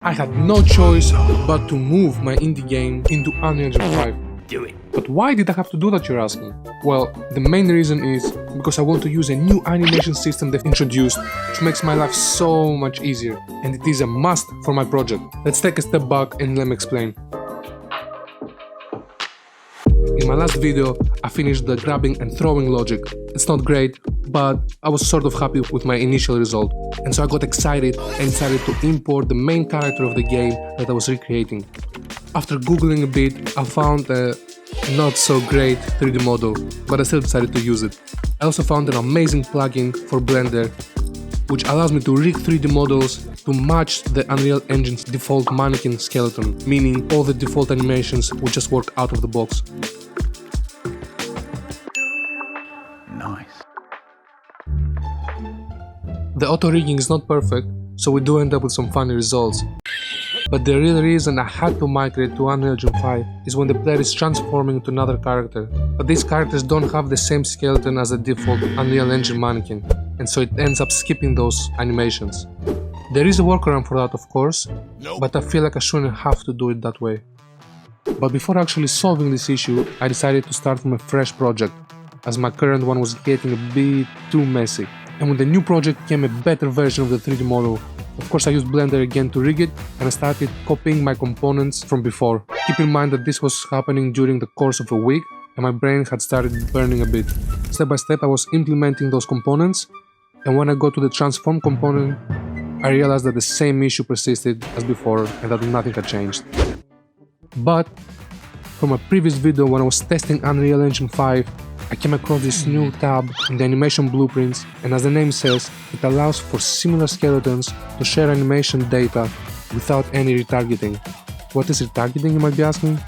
I had no choice but to move my indie game into Unreal Engine 5. Do it. But why did I have to do that, you're asking? Well, the main reason is because I want to use a new animation system they've introduced, which makes my life so much easier, and it is a must for my project. Let's take a step back and let me explain. In my last video, I finished the grabbing and throwing logic. It's not great, but I was sort of happy with my initial result, and so I got excited and decided to import the main character of the game that I was recreating. After googling a bit, I found a not so great 3D model, but I still decided to use it. I also found an amazing plugin for Blender, which allows me to rig 3D models to match the Unreal Engine's default mannequin skeleton, meaning all the default animations will just work out of the box. Nice. The auto-rigging is not perfect, so we do end up with some funny results. But the real reason I had to migrate to Unreal Engine 5 is when the player is transforming into another character, but these characters don't have the same skeleton as the default Unreal Engine mannequin, and so it ends up skipping those animations. There is a workaround for that, of course, but I feel like I shouldn't have to do it that way. But before actually solving this issue, I decided to start from a fresh project, as my current one was getting a bit too messy. And with the new project came a better version of the 3D model. Of course, I used Blender again to rig it, and I started copying my components from before. Keep in mind that this was happening during the course of a week, and my brain had started burning a bit. Step by step I was implementing those components, and when I got to the transform component, I realized that the same issue persisted as before and that nothing had changed. But from a previous video when I was testing Unreal Engine 5, I came across this new tab in the animation blueprints, and as the name says, it allows for similar skeletons to share animation data without any retargeting. What is retargeting, you might be asking?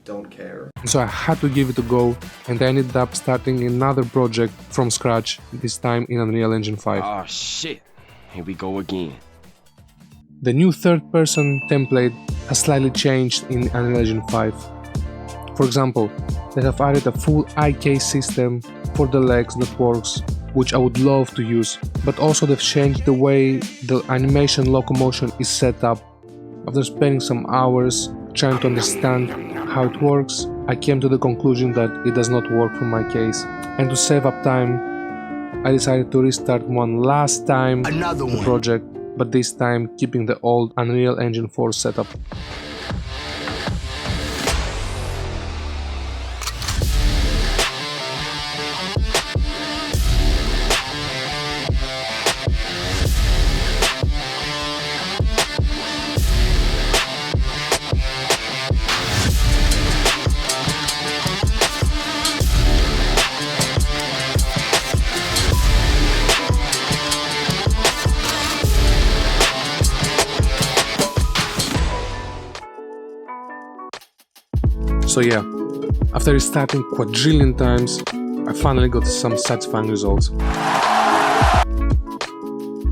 Don't care. So I had to give it a go, and I ended up starting another project from scratch, this time in Unreal Engine 5. Oh shit, here we go again. The new third-person template has slightly changed in Unreal Engine 5. For example, they have added a full IK system for the legs that works, which I would love to use, but also they've changed the way the animation locomotion is set up. After spending some hours trying to understand how it works, I came to the conclusion that it does not work for my case. And to save up time, I decided to restart one last time the project, but this time keeping the old Unreal Engine 4 setup. So yeah, after restarting quadrillion times, I finally got some satisfying results.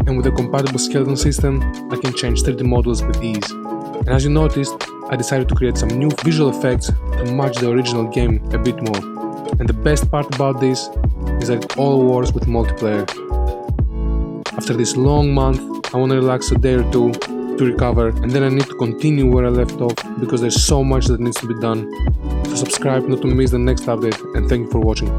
And with a compatible skeleton system, I can change 3D models with ease. And as you noticed, I decided to create some new visual effects to match the original game a bit more. And the best part about this is that it all works with multiplayer. After this long month, I want to relax a day or two to recover, and then I need to continue where I left off because there's so much that needs to be done. So subscribe not to miss the next update, and thank you for watching.